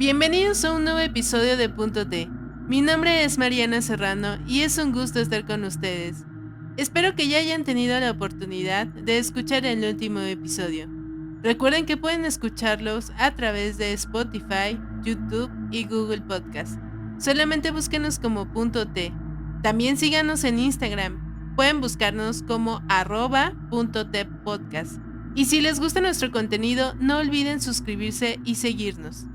Bienvenidos a un nuevo episodio de Punto T. Mi nombre es Mariana Serrano y es un gusto estar con ustedes. Espero que ya hayan tenido la oportunidad de escuchar el último episodio. Recuerden que pueden escucharlos a través de Spotify, YouTube y Google Podcast. Solamente búsquenos como Punto T. También síganos en Instagram. Pueden buscarnos como @.tpodcast. Y si les gusta nuestro contenido, no olviden suscribirse y seguirnos.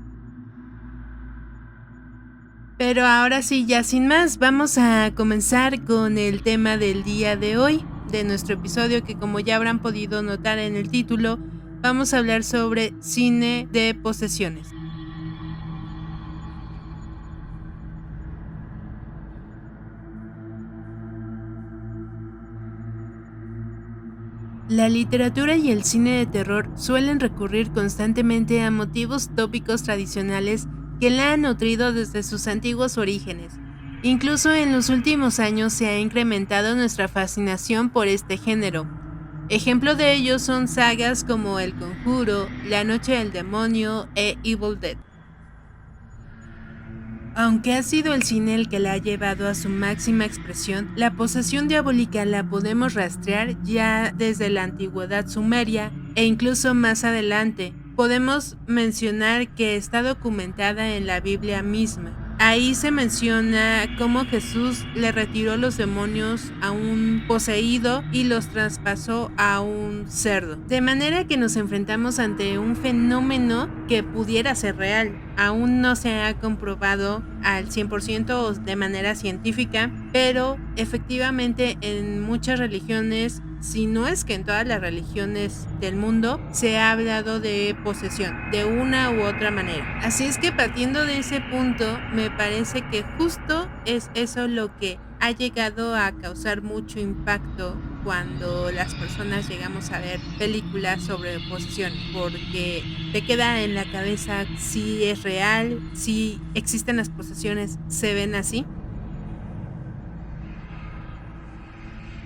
Pero ahora sí, ya sin más, vamos a comenzar con el tema del día de hoy, de nuestro episodio, que como ya habrán podido notar en el título, vamos a hablar sobre cine de posesiones. La literatura y el cine de terror suelen recurrir constantemente a motivos tópicos tradicionales que la han nutrido desde sus antiguos orígenes. Incluso en los últimos años se ha incrementado nuestra fascinación por este género. Ejemplo de ello son sagas como El Conjuro, La Noche del Demonio e Evil Dead. Aunque ha sido el cine el que la ha llevado a su máxima expresión, la posesión diabólica la podemos rastrear ya desde la antigüedad sumeria e incluso más adelante. Podemos mencionar que está documentada en la Biblia misma. Ahí se menciona cómo Jesús le retiró los demonios a un poseído y los traspasó a un cerdo. De manera que nos enfrentamos ante un fenómeno que pudiera ser real. Aún no se ha comprobado al 100% o de manera científica, pero efectivamente en muchas religiones, si no es que en todas las religiones del mundo, se ha hablado de posesión, de una u otra manera. Así es que partiendo de ese punto, me parece que justo es eso lo que ha llegado a causar mucho impacto cuando las personas llegamos a ver películas sobre posesión, porque te queda en la cabeza si es real, si existen las posesiones, se ven así.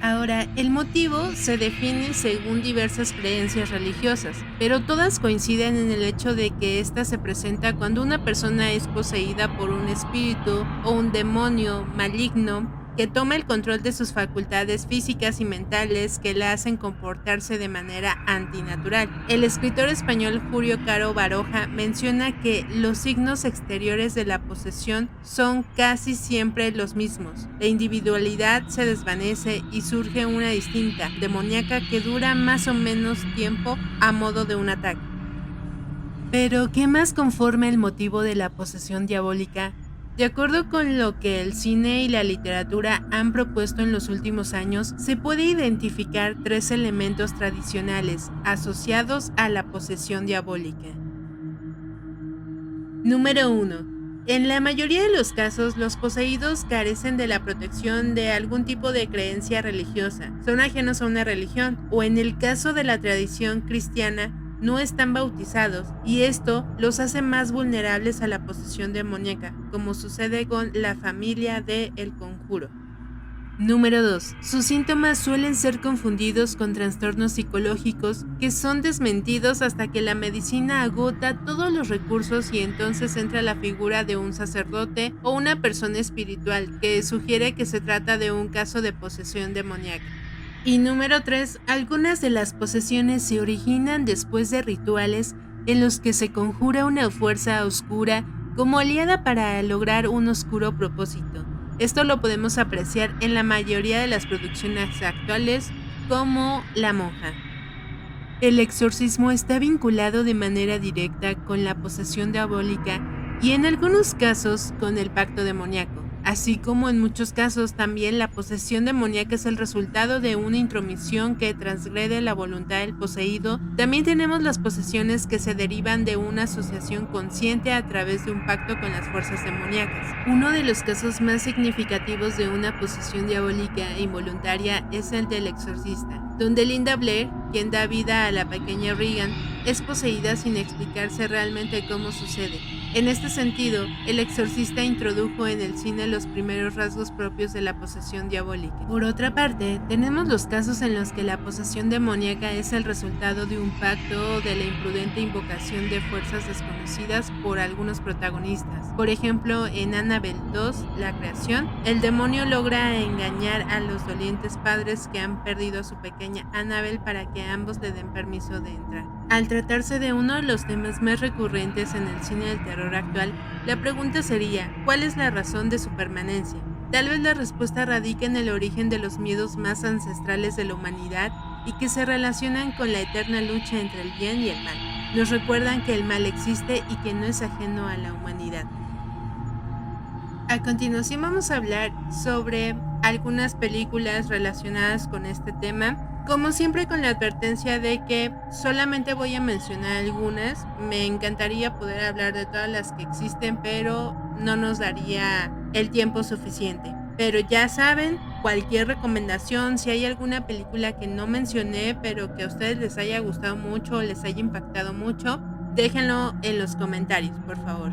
Ahora, el motivo se define según diversas creencias religiosas, pero todas coinciden en el hecho de que ésta se presenta cuando una persona es poseída por un espíritu o un demonio maligno que toma el control de sus facultades físicas y mentales que la hacen comportarse de manera antinatural. El escritor español Julio Caro Baroja menciona que los signos exteriores de la posesión son casi siempre los mismos. La individualidad se desvanece y surge una distinta, demoníaca, que dura más o menos tiempo a modo de un ataque. Pero, ¿qué más conforma el motivo de la posesión diabólica? De acuerdo con lo que el cine y la literatura han propuesto en los últimos años, se puede identificar 3 elementos tradicionales asociados a la posesión diabólica. Número 1. En la mayoría de los casos, los poseídos carecen de la protección de algún tipo de creencia religiosa, son ajenos a una religión, o en el caso de la tradición cristiana, no están bautizados, y esto los hace más vulnerables a la posesión demoníaca, como sucede con la familia de El Conjuro. Número 2. Sus síntomas suelen ser confundidos con trastornos psicológicos que son desmentidos hasta que la medicina agota todos los recursos y entonces entra la figura de un sacerdote o una persona espiritual que sugiere que se trata de un caso de posesión demoníaca. Y número 3, algunas de las posesiones se originan después de rituales en los que se conjura una fuerza oscura como aliada para lograr un oscuro propósito. Esto lo podemos apreciar en la mayoría de las producciones actuales, como La Monja. El exorcismo está vinculado de manera directa con la posesión diabólica y en algunos casos con el pacto demoníaco. Así como en muchos casos también la posesión demoníaca es el resultado de una intromisión que transgrede la voluntad del poseído, también tenemos las posesiones que se derivan de una asociación consciente a través de un pacto con las fuerzas demoníacas. Uno de los casos más significativos de una posesión diabólica e involuntaria es el del exorcista, donde Linda Blair, quien da vida a la pequeña Regan, es poseída sin explicarse realmente cómo sucede. En este sentido, El Exorcista introdujo en el cine los primeros rasgos propios de la posesión diabólica. Por otra parte, tenemos los casos en los que la posesión demoníaca es el resultado de un pacto o de la imprudente invocación de fuerzas desconocidas por algunos protagonistas. Por ejemplo, en Annabelle 2, La Creación, el demonio logra engañar a los dolientes padres que han perdido a su pequeña Annabelle para que ambos le den permiso de entrar. Al tratarse de uno de los temas más recurrentes en el cine del terror actual, la pregunta sería, ¿cuál es la razón de su permanencia? Tal vez la respuesta radica en el origen de los miedos más ancestrales de la humanidad y que se relacionan con la eterna lucha entre el bien y el mal. Nos recuerdan que el mal existe y que no es ajeno a la humanidad. A continuación vamos a hablar sobre algunas películas relacionadas con este tema. Como siempre, con la advertencia de que solamente voy a mencionar algunas. Me encantaría poder hablar de todas las que existen, pero no nos daría el tiempo suficiente. Pero ya saben, cualquier recomendación, si hay alguna película que no mencioné, pero que a ustedes les haya gustado mucho o les haya impactado mucho, déjenlo en los comentarios, por favor.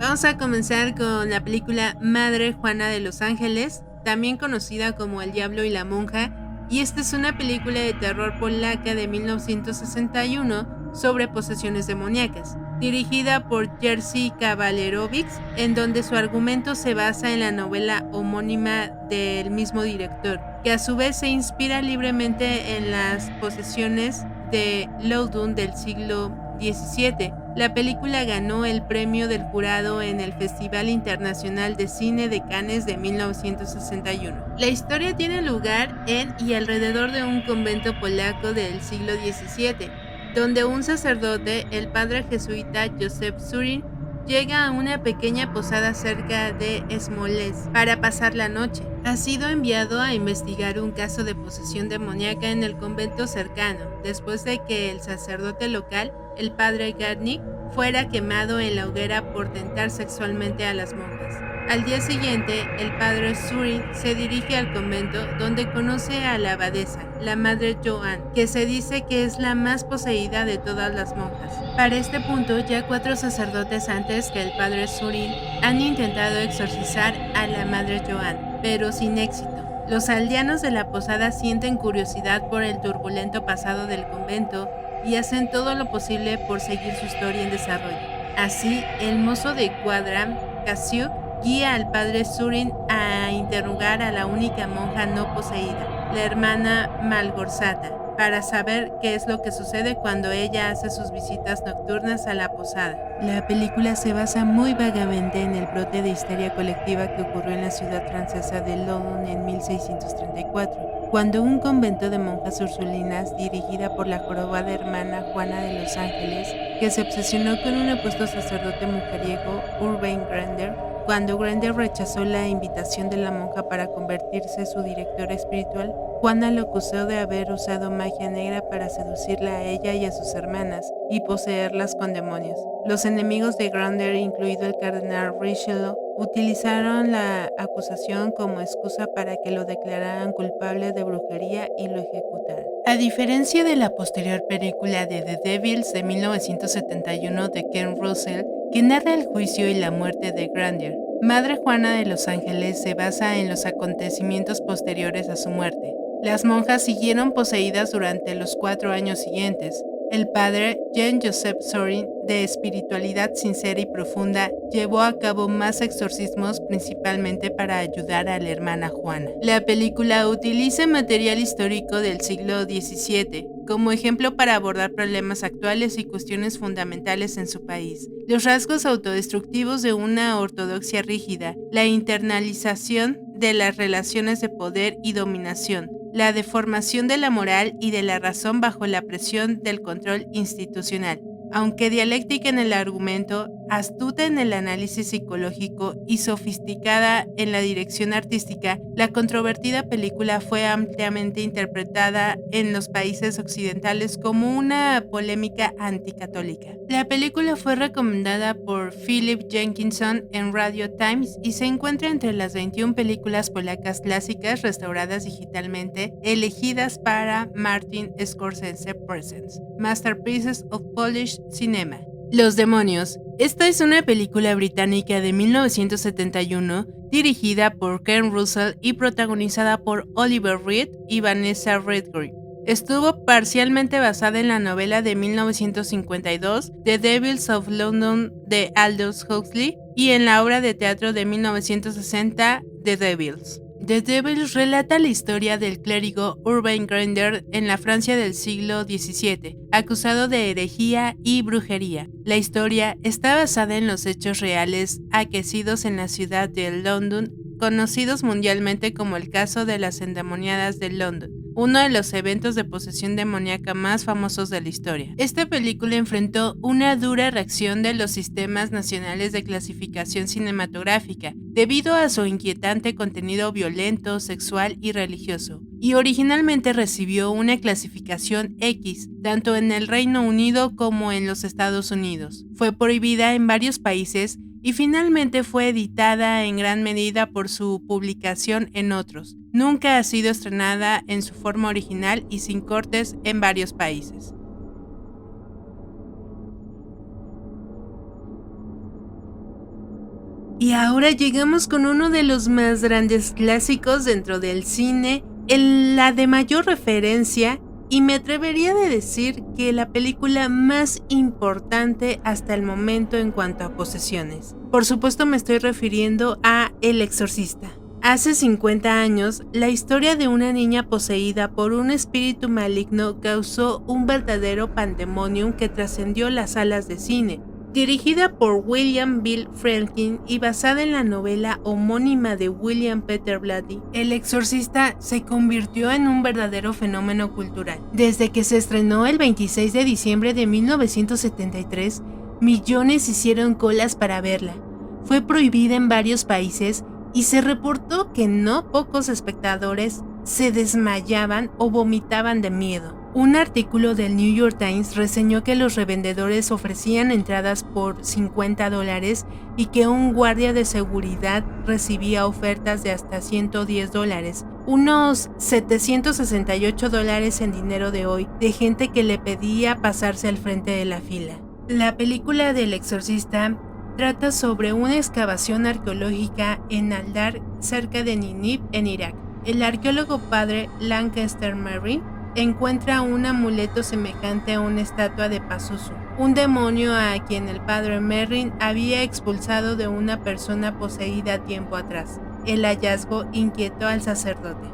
Vamos a comenzar con la película Madre Juana de los Ángeles, también conocida como El Diablo y la Monja, y esta es una película de terror polaca de 1961 sobre posesiones demoníacas, dirigida por Jerzy Kawalerowicz, en donde su argumento se basa en la novela homónima del mismo director, que a su vez se inspira libremente en las posesiones de Loudun del siglo XVII. La película ganó el premio del jurado en el Festival Internacional de Cine de Cannes de 1961. La historia tiene lugar en y alrededor de un convento polaco del siglo XVII, donde un sacerdote, el padre jesuita Józef Surin, llega a una pequeña posada cerca de Smolensk para pasar la noche. Ha sido enviado a investigar un caso de posesión demoníaca en el convento cercano, después de que el sacerdote local, el padre Garnik, fuera quemado en la hoguera por tentar sexualmente a las monjas. Al día siguiente, el padre Surin se dirige al convento donde conoce a la abadesa, la madre Joan, que se dice que es la más poseída de todas las monjas. Para este punto, ya 4 sacerdotes antes que el padre Surin han intentado exorcizar a la madre Joan, pero sin éxito. Los aldeanos de la posada sienten curiosidad por el turbulento pasado del convento y hacen todo lo posible por seguir su historia en desarrollo. Así, el mozo de cuadra, Kasiuk, guía al padre Surin a interrogar a la única monja no poseída, la hermana Malgorzata, para saber qué es lo que sucede cuando ella hace sus visitas nocturnas a la posada. La película se basa muy vagamente en el brote de histeria colectiva que ocurrió en la ciudad francesa de Loudun en 1634, cuando un convento de monjas ursulinas dirigida por la jorobada hermana Juana de los Ángeles, que se obsesionó con un apuesto sacerdote mujeriego, Urbain Grandier, cuando Grandier rechazó la invitación de la monja para convertirse en su directora espiritual, Juana lo acusó de haber usado magia negra para seducirla a ella y a sus hermanas y poseerlas con demonios. Los enemigos de Grandier, incluido el cardenal Richelieu, utilizaron la acusación como excusa para que lo declararan culpable de brujería y lo ejecutaran. A diferencia de la posterior película de The Devils de 1971 de Ken Russell, que narra el juicio y la muerte de Grandier, Madre Juana de los Ángeles se basa en los acontecimientos posteriores a su muerte. Las monjas siguieron poseídas durante los 4 años siguientes. El padre Jean-Joseph Sorin, de espiritualidad sincera y profunda, llevó a cabo más exorcismos principalmente para ayudar a la hermana Juana. La película utiliza material histórico del siglo XVII como ejemplo para abordar problemas actuales y cuestiones fundamentales en su país. Los rasgos autodestructivos de una ortodoxia rígida, la internalización de las relaciones de poder y dominación, la deformación de la moral y de la razón bajo la presión del control institucional, Aunque dialéctica en el argumento, astuta en el análisis psicológico y sofisticada en la dirección artística, la controvertida película fue ampliamente interpretada en los países occidentales como una polémica anticatólica. La película fue recomendada por Philip Jenkinson en Radio Times y se encuentra entre las 21 películas polacas clásicas restauradas digitalmente elegidas para Martin Scorsese Presents Masterpieces of Polish Cinema. Los demonios. Esta es una película británica de 1971 dirigida por Ken Russell y protagonizada por Oliver Reed y Vanessa Redgrave. Estuvo parcialmente basada en la novela de 1952 The Devils of London de Aldous Huxley y en la obra de teatro de 1960 The Devils. The Devils relata la historia del clérigo Urbain Grandier en la Francia del siglo XVII, acusado de herejía y brujería. La historia está basada en los hechos reales aquecidos en la ciudad de London, conocidos mundialmente como el caso de las endemoniadas de London, uno de los eventos de posesión demoníaca más famosos de la historia. Esta película enfrentó una dura reacción de los sistemas nacionales de clasificación cinematográfica debido a su inquietante contenido violento, sexual y religioso, y originalmente recibió una clasificación X, tanto en el Reino Unido como en los Estados Unidos. Fue prohibida en varios países y finalmente fue editada en gran medida por su publicación en otros. Nunca ha sido estrenada en su forma original y sin cortes en varios países. Y ahora llegamos con uno de los más grandes clásicos dentro del cine, la de mayor referencia, y me atrevería a decir que la película más importante hasta el momento en cuanto a posesiones. Por supuesto me estoy refiriendo a El Exorcista. Hace 50 años, la historia de una niña poseída por un espíritu maligno causó un verdadero pandemonium que trascendió las salas de cine. Dirigida por William Bill Friedkin y basada en la novela homónima de William Peter Blatty, El Exorcista se convirtió en un verdadero fenómeno cultural. Desde que se estrenó el 26 de diciembre de 1973, millones hicieron colas para verla. Fue prohibida en varios países y se reportó que no pocos espectadores se desmayaban o vomitaban de miedo. Un artículo del New York Times reseñó que los revendedores ofrecían entradas por $50 y que un guardia de seguridad recibía ofertas de hasta $110, unos $768 en dinero de hoy, de gente que le pedía pasarse al frente de la fila. La película del Exorcista trata sobre una excavación arqueológica en Aldar, cerca de Nínive, en Irak. El arqueólogo padre Lancaster Merry encuentra un amuleto semejante a una estatua de Pazuzu, un demonio a quien el padre Merrin había expulsado de una persona poseída tiempo atrás. El hallazgo inquietó al sacerdote.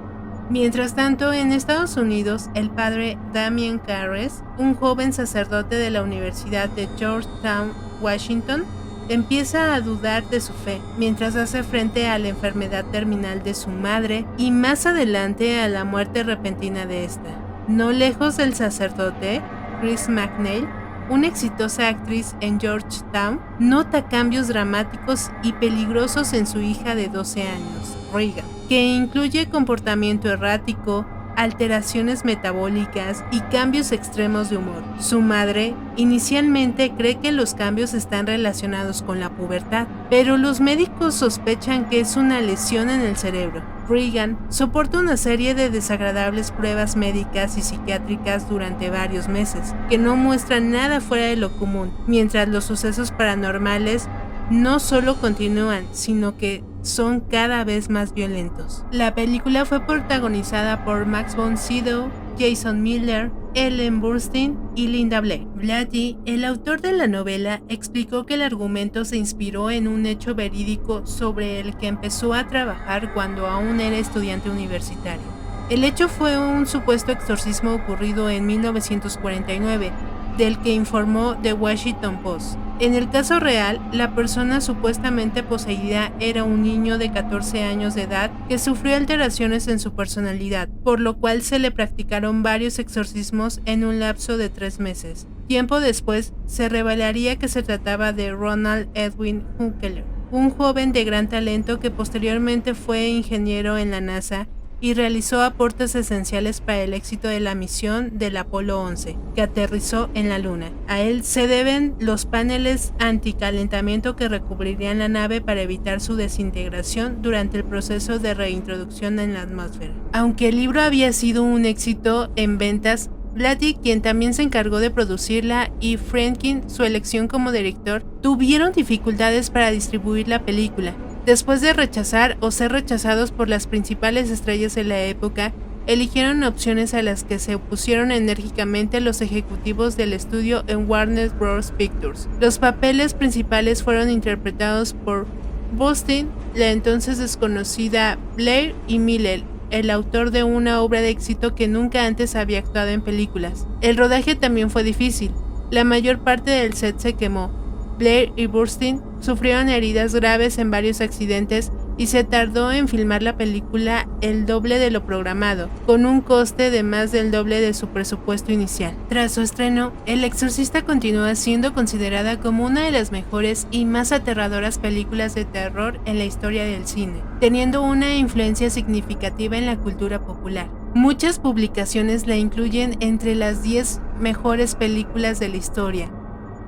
Mientras tanto, en Estados Unidos, el padre Damien Carres, un joven sacerdote de la Universidad de Georgetown, Washington, empieza a dudar de su fe, mientras hace frente a la enfermedad terminal de su madre y más adelante a la muerte repentina de esta. No lejos del sacerdote, Chris McNeil, una exitosa actriz en Georgetown, nota cambios dramáticos y peligrosos en su hija de 12 años, Regan, que incluye comportamiento errático, alteraciones metabólicas y cambios extremos de humor. Su madre inicialmente cree que los cambios están relacionados con la pubertad, pero los médicos sospechan que es una lesión en el cerebro. Regan soporta una serie de desagradables pruebas médicas y psiquiátricas durante varios meses, que no muestran nada fuera de lo común, mientras los sucesos paranormales no solo continúan, sino que son cada vez más violentos. La película fue protagonizada por Max von Sydow, Jason Miller, Ellen Burstyn y Linda Blair. Blatty, el autor de la novela, explicó que el argumento se inspiró en un hecho verídico sobre el que empezó a trabajar cuando aún era estudiante universitario. El hecho fue un supuesto exorcismo ocurrido en 1949, del que informó The Washington Post. En el caso real, la persona supuestamente poseída era un niño de 14 años de edad que sufrió alteraciones en su personalidad, por lo cual se le practicaron varios exorcismos en un lapso de 3 meses. Tiempo después, se revelaría que se trataba de Ronald Edwin Hunkler, un joven de gran talento que posteriormente fue ingeniero en la NASA y realizó aportes esenciales para el éxito de la misión del Apolo 11, que aterrizó en la Luna. A él se deben los paneles anticalentamiento que recubrirían la nave para evitar su desintegración durante el proceso de reintroducción en la atmósfera. Aunque el libro había sido un éxito en ventas, Blatty, quien también se encargó de producirla, y Friedkin, su elección como director, tuvieron dificultades para distribuir la película. Después de rechazar o ser rechazados por las principales estrellas de la época, eligieron opciones a las que se opusieron enérgicamente los ejecutivos del estudio en Warner Bros. Pictures. Los papeles principales fueron interpretados por Burstyn, la entonces desconocida Blair, y Miller, el autor de una obra de éxito que nunca antes había actuado en películas. El rodaje también fue difícil. La mayor parte del set se quemó. Blair y Burstyn sufrieron heridas graves en varios accidentes y se tardó en filmar la película el doble de lo programado, con un coste de más del doble de su presupuesto inicial. Tras su estreno, El Exorcista continúa siendo considerada como una de las mejores y más aterradoras películas de terror en la historia del cine, teniendo una influencia significativa en la cultura popular. Muchas publicaciones la incluyen entre las 10 mejores películas de la historia.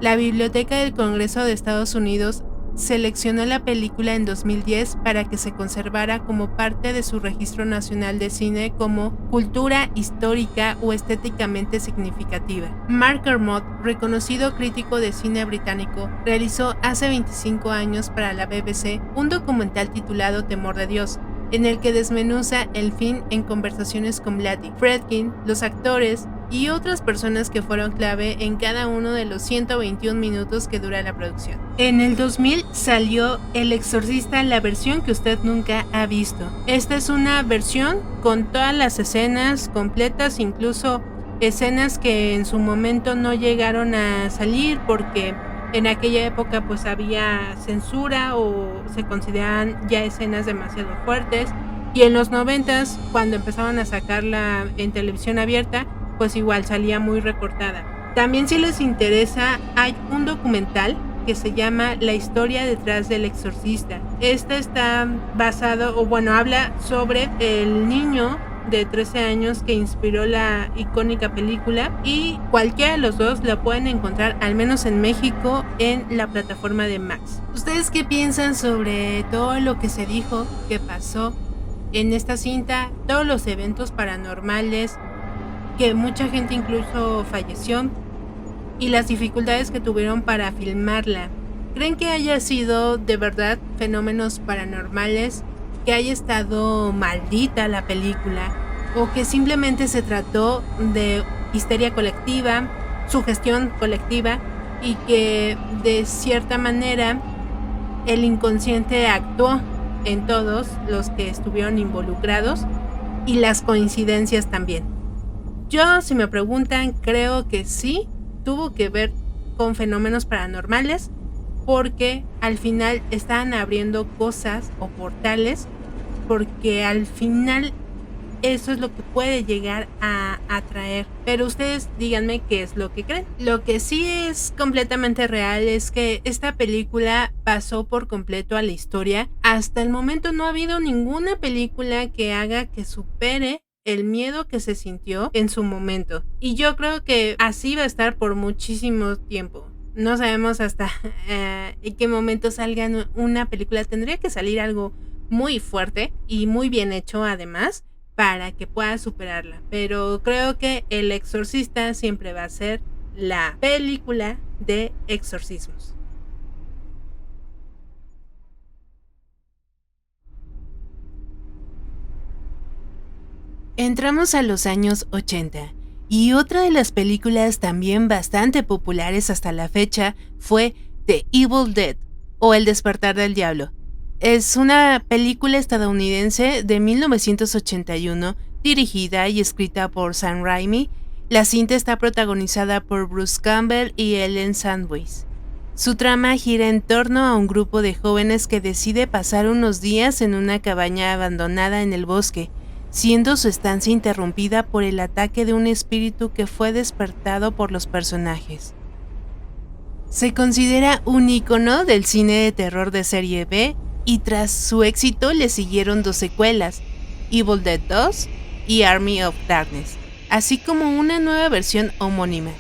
La Biblioteca del Congreso de Estados Unidos seleccionó la película en 2010 para que se conservara como parte de su Registro Nacional de Cine como cultura histórica o estéticamente significativa. Mark Kermode, reconocido crítico de cine británico, realizó hace 25 años para la BBC un documental titulado Temor de Dios, en el que desmenuza el film en conversaciones con Blatty, Friedkin, los actores y otras personas que fueron clave en cada uno de los 121 minutos que dura la producción. En el 2000 salió El Exorcista, la versión que usted nunca ha visto. Esta es una versión con todas las escenas completas, incluso escenas que en su momento no llegaron a salir porque en aquella época pues había censura o se consideraban ya escenas demasiado fuertes, y en los 90s, cuando empezaban a sacarla en televisión abierta, pues igual salía muy recortada. También, si les interesa, hay un documental que se llama La historia detrás del exorcista. Este está basado, o bueno, habla sobre el niño de 13 años que inspiró la icónica película, y cualquiera de los dos la pueden encontrar, al menos en México, en la plataforma de Max. ¿Ustedes qué piensan sobre todo lo que se dijo que pasó en esta cinta? Todos los eventos paranormales, que mucha gente incluso falleció, y las dificultades que tuvieron para filmarla. ¿Creen que haya sido de verdad fenómenos paranormales, que haya estado maldita la película, o que simplemente se trató de histeria colectiva, sugestión colectiva, y que de cierta manera el inconsciente actuó en todos los que estuvieron involucrados, y las coincidencias también? Yo, si me preguntan, creo que sí tuvo que ver con fenómenos paranormales, porque al final estaban abriendo cosas o portales, porque al final eso es lo que puede llegar a atraer. Pero ustedes díganme qué es lo que creen. Lo que sí es completamente real es que esta película pasó por completo a la historia. Hasta el momento no ha habido ninguna película que haga que supere el miedo que se sintió en su momento. Y yo creo que así va a estar por muchísimo tiempo. No sabemos hasta en qué momento salga una película. Tendría que salir algo muy fuerte y muy bien hecho además para que pueda superarla. Pero creo que El Exorcista siempre va a ser la película de exorcismos. Entramos a los años 80 y otra de las películas también bastante populares hasta la fecha fue The Evil Dead o El Despertar del Diablo. Es una película estadounidense de 1981 dirigida y escrita por Sam Raimi. La cinta está protagonizada por Bruce Campbell y Ellen Sandwich. Su trama gira en torno a un grupo de jóvenes que decide pasar unos días en una cabaña abandonada en el bosque. siendo su estancia interrumpida por el ataque de un espíritu que fue despertado por los personajes. Se considera un ícono del cine de terror de serie B y tras su éxito le siguieron 2 secuelas, Evil Dead 2 y Army of Darkness, así como una nueva versión homónima.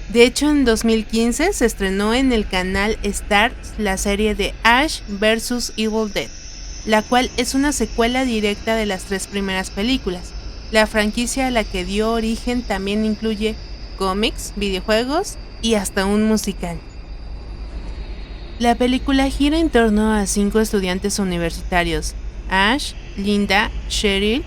De hecho, en 2015 se estrenó en el canal Starz la serie de Ash vs. Evil Dead, la cual es una secuela directa de las 3 primeras películas. La franquicia a la que dio origen también incluye cómics, videojuegos y hasta un musical. La película gira en torno a 5 estudiantes universitarios: Ash, Linda, Cheryl,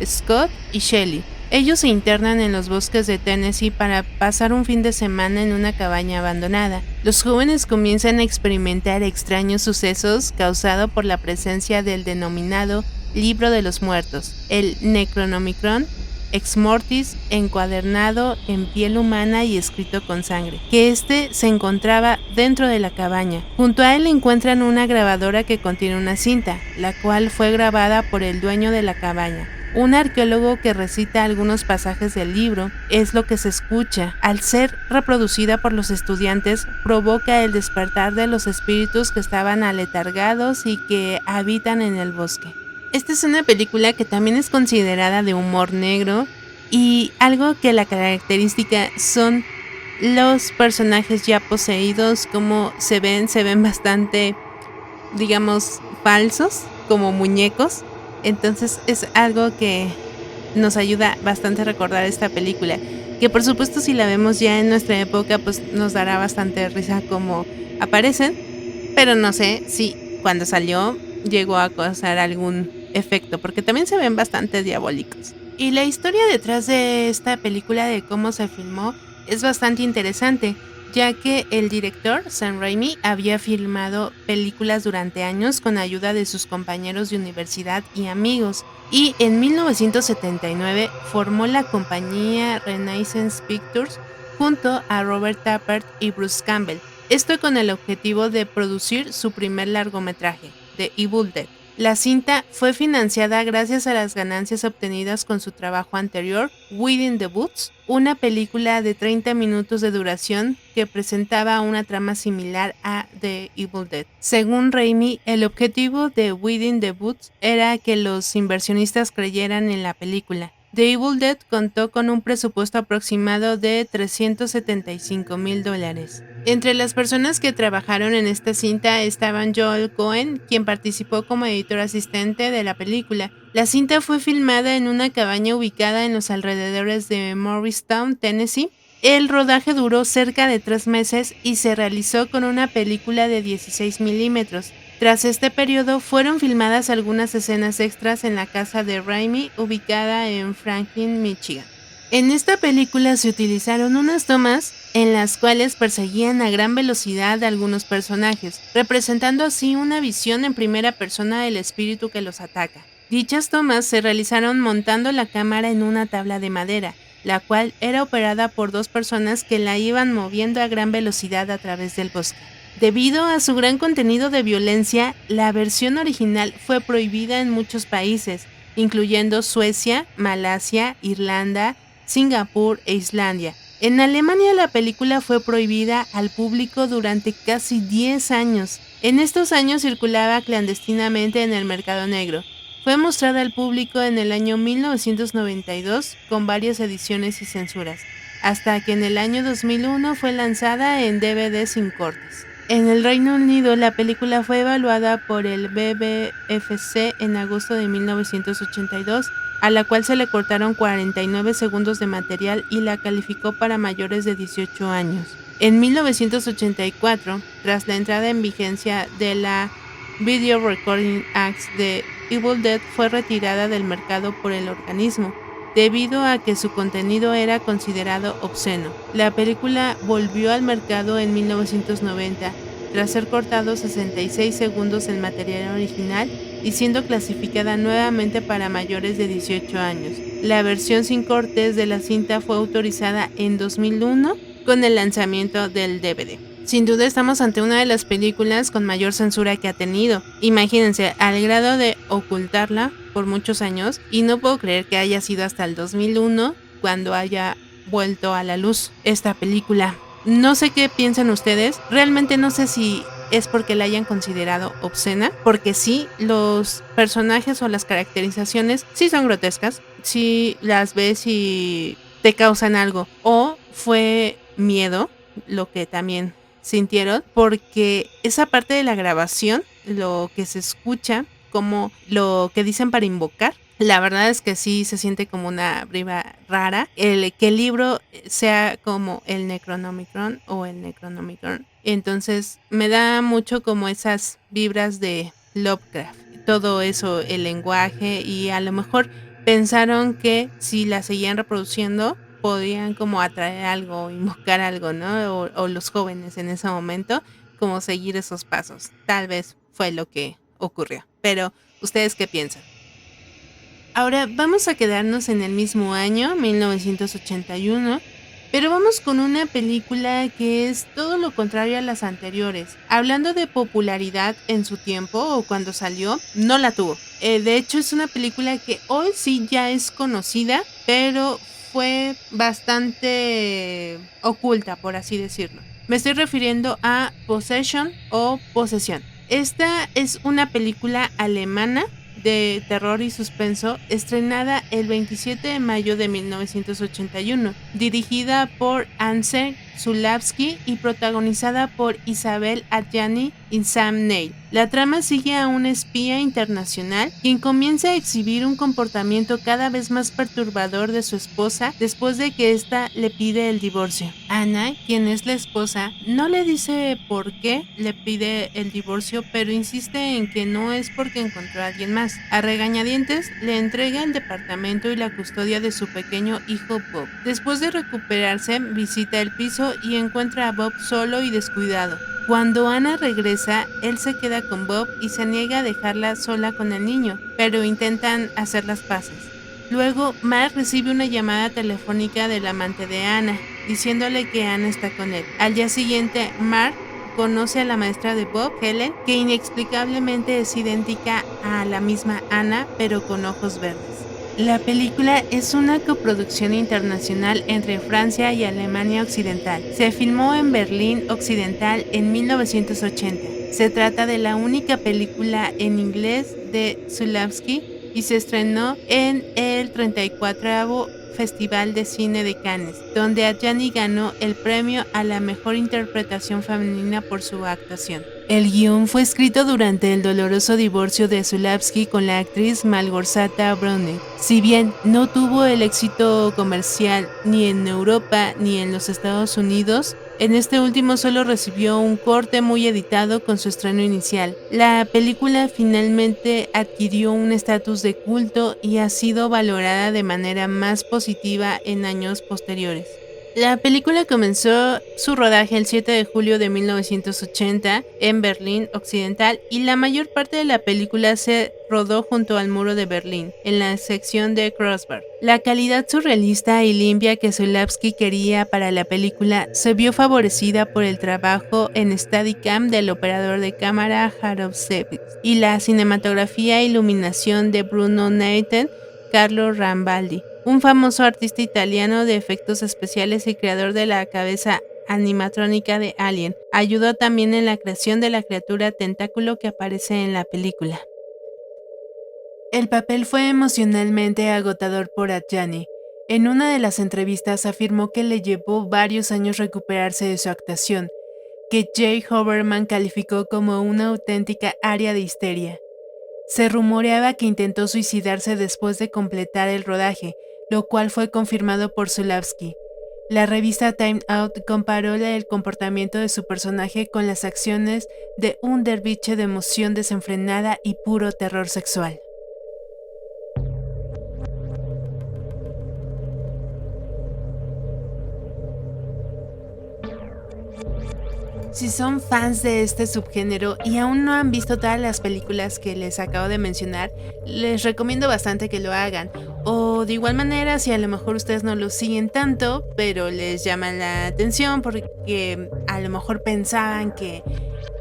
Scott y Shelly. Ellos se internan en los bosques de Tennessee para pasar un fin de semana en una cabaña abandonada. Los jóvenes comienzan a experimentar extraños sucesos causados por la presencia del denominado Libro de los Muertos, el Necronomicon Ex Mortis, encuadernado en piel humana y escrito con sangre, que se encontraba dentro de la cabaña. Junto a él encuentran una grabadora que contiene una cinta, la cual fue grabada por el dueño de la cabaña. Un arqueólogo que recita algunos pasajes del libro es lo que se escucha. Al ser reproducida por los estudiantes, provoca el despertar de los espíritus que estaban aletargados y que habitan en el bosque. Esta es una película que también es considerada de humor negro y algo que la característica son los personajes ya poseídos, como se ven bastante, digamos, falsos, como muñecos. Entonces es algo que nos ayuda bastante a recordar esta película, que por supuesto si la vemos ya en nuestra época pues nos dará bastante risa como aparecen, pero no sé si cuando salió llegó a causar algún efecto, porque también se ven bastante diabólicos. Y la historia detrás de esta película, de cómo se filmó, es bastante interesante, ya que el director, Sam Raimi, había filmado películas durante años con ayuda de sus compañeros de universidad y amigos, y en 1979 formó la compañía Renaissance Pictures junto a Robert Tappert y Bruce Campbell, esto con el objetivo de producir su primer largometraje, The Evil Dead. La cinta fue financiada gracias a las ganancias obtenidas con su trabajo anterior, Within the Woods, una película de 30 minutos de duración que presentaba una trama similar a The Evil Dead. Según Raimi, el objetivo de Within the Woods era que los inversionistas creyeran en la película. The Evil Dead contó con un presupuesto aproximado de $375,000. Entre las personas que trabajaron en esta cinta estaban Joel Cohen, quien participó como editor asistente de la película. La cinta fue filmada en una cabaña ubicada en los alrededores de Morristown, Tennessee. El rodaje duró cerca de 3 meses y se realizó con una película de 16 milímetros. Tras este periodo fueron filmadas algunas escenas extras en la casa de Raimi, ubicada en Franklin, Michigan. En esta película se utilizaron unas tomas en las cuales perseguían a gran velocidad a algunos personajes, representando así una visión en primera persona del espíritu que los ataca. Dichas tomas se realizaron montando la cámara en una tabla de madera, la cual era operada por 2 personas que la iban moviendo a gran velocidad a través del bosque. Debido a su gran contenido de violencia, la versión original fue prohibida en muchos países, incluyendo Suecia, Malasia, Irlanda, Singapur e Islandia. En Alemania la película fue prohibida al público durante casi 10 años. En estos años circulaba clandestinamente en el mercado negro. Fue mostrada al público en el año 1992 con varias ediciones y censuras, hasta que en el año 2001 fue lanzada en DVD sin cortes. En el Reino Unido, la película fue evaluada por el BBFC en agosto de 1982, a la cual se le cortaron 49 segundos de material y la calificó para mayores de 18 años. En 1984, tras la entrada en vigencia de la Video Recording Act, The Evil Dead fue retirada del mercado por el organismo, debido a que su contenido era considerado obsceno. La película volvió al mercado en 1990, tras ser cortados 66 segundos del material original y siendo clasificada nuevamente para mayores de 18 años. La versión sin cortes de la cinta fue autorizada en 2001 con el lanzamiento del DVD. Sin duda estamos ante una de las películas con mayor censura que ha tenido. Imagínense, al grado de ocultarla por muchos años y no puedo creer que haya sido hasta el 2001 cuando haya vuelto a la luz esta película. No sé qué piensan ustedes, realmente no sé si es porque la hayan considerado obscena, porque sí, los personajes o las caracterizaciones sí son grotescas, sí las ves y te causan algo, o fue miedo lo que también sintieron, porque esa parte de la grabación, lo que se escucha, como lo que dicen para invocar, la verdad es que sí se siente como una vibra rara. Que el libro sea como el Necronomicon o el Necronomicon. Entonces me da mucho como esas vibras de Lovecraft. Todo eso, el lenguaje, y a lo mejor pensaron que si la seguían reproduciendo podían como atraer algo, invocar algo, ¿no? O los jóvenes en ese momento, como seguir esos pasos. Tal vez fue lo que ocurrió. Pero, ¿ustedes qué piensan? Ahora vamos a quedarnos en el mismo año, 1981, pero vamos con una película que es todo lo contrario a las anteriores. Hablando de popularidad en su tiempo o cuando salió, no la tuvo. De hecho, es una película que hoy sí ya es conocida, pero fue bastante oculta, por así decirlo. Me estoy refiriendo a Possession o Posesión. Esta es una película alemana de terror y suspenso, estrenada el 27 de mayo de 1981, dirigida por Ansel Zulavsky y protagonizada por Isabel Adjani y Sam Neill. La trama sigue a un espía internacional quien comienza a exhibir un comportamiento cada vez más perturbador de su esposa después de que ésta le pide el divorcio. Anna, quien es la esposa, no le dice por qué le pide el divorcio, pero insiste en que no es porque encontró a alguien más. A regañadientes, le entrega el departamento y la custodia de su pequeño hijo Bob. Después de recuperarse, visita el piso y encuentra a Bob solo y descuidado. Cuando Anna regresa, él se queda con Bob y se niega a dejarla sola con el niño, pero intentan hacer las paces. Luego, Mark recibe una llamada telefónica del amante de Anna, diciéndole que Anna está con él. Al día siguiente, Mark conoce a la maestra de Bob, Helen, que inexplicablemente es idéntica a la misma Anna, pero con ojos verdes. La película es una coproducción internacional entre Francia y Alemania Occidental. Se filmó en Berlín Occidental en 1980. Se trata de la única película en inglés de Zulavsky y se estrenó en el 34º Festival de Cine de Cannes, donde Adjani ganó el premio a la mejor interpretación femenina por su actuación. El guión fue escrito durante el doloroso divorcio de Zulavsky con la actriz Malgorzata Browning. Si bien no tuvo el éxito comercial ni en Europa ni en los Estados Unidos, en este último solo recibió un corte muy editado con su estreno inicial. La película finalmente adquirió un estatus de culto y ha sido valorada de manera más positiva en años posteriores. La película comenzó su rodaje el 7 de julio de 1980 en Berlín Occidental y la mayor parte de la película se rodó junto al muro de Berlín, en la sección de Kreuzberg. La calidad surrealista y limpia que Zulavsky quería para la película se vio favorecida por el trabajo en Steadicam del operador de cámara Jarosevich y la cinematografía e iluminación de Bruno Neiten, Carlo Rambaldi, un famoso artista italiano de efectos especiales y creador de la cabeza animatrónica de Alien. Ayudó también en la creación de la criatura tentáculo que aparece en la película. El papel fue emocionalmente agotador por Adjani. En una de las entrevistas afirmó que le llevó varios años recuperarse de su actuación, que Jay Hoberman calificó como una auténtica área de histeria. Se rumoreaba que intentó suicidarse después de completar el rodaje, lo cual fue confirmado por Zulavsky. La revista Time Out comparó el comportamiento de su personaje con las acciones de un derviche de emoción desenfrenada y puro terror sexual. Si son fans de este subgénero y aún no han visto todas las películas que les acabo de mencionar, les recomiendo bastante que lo hagan. O de igual manera, si a lo mejor ustedes no lo siguen tanto, pero les llama la atención porque a lo mejor pensaban que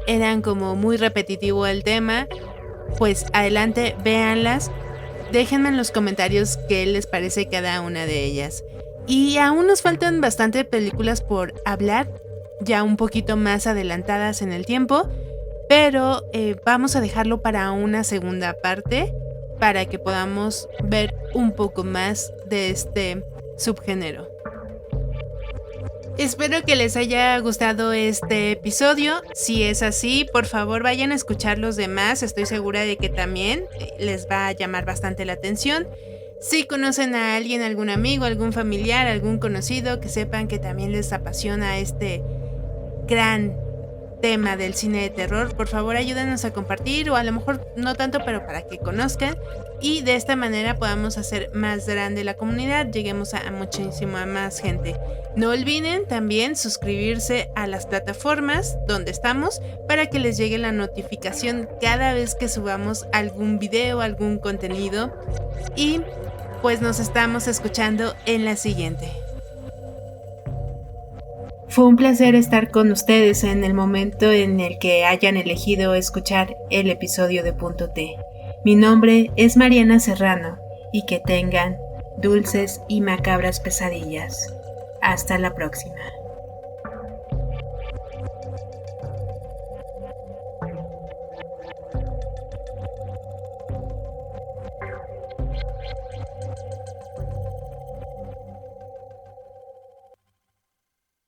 eran como muy repetitivo el tema, pues adelante, véanlas. Déjenme en los comentarios qué les parece cada una de ellas. Y aún nos faltan bastante películas por hablar, ya un poquito más adelantadas en el tiempo, pero vamos a dejarlo para una segunda parte para que podamos ver un poco más de este subgénero. Espero que les haya gustado este episodio. Si es así, por favor vayan a escuchar los demás. Estoy segura de que también les va a llamar bastante la atención. Si conocen a alguien, algún amigo, algún familiar, algún conocido, que sepan que también les apasiona este gran tema del cine de terror, por favor ayúdenos a compartir, o a lo mejor no tanto, pero para que conozcan, y de esta manera podamos hacer más grande la comunidad, lleguemos a muchísima más gente. No olviden también suscribirse a las plataformas donde estamos para que les llegue la notificación cada vez que subamos algún video, algún contenido, y pues nos estamos escuchando en la siguiente. Fue un placer estar con ustedes en el momento en el que hayan elegido escuchar el episodio de Punto T. Mi nombre es Mariana Serrano y que tengan dulces y macabras pesadillas. Hasta la próxima.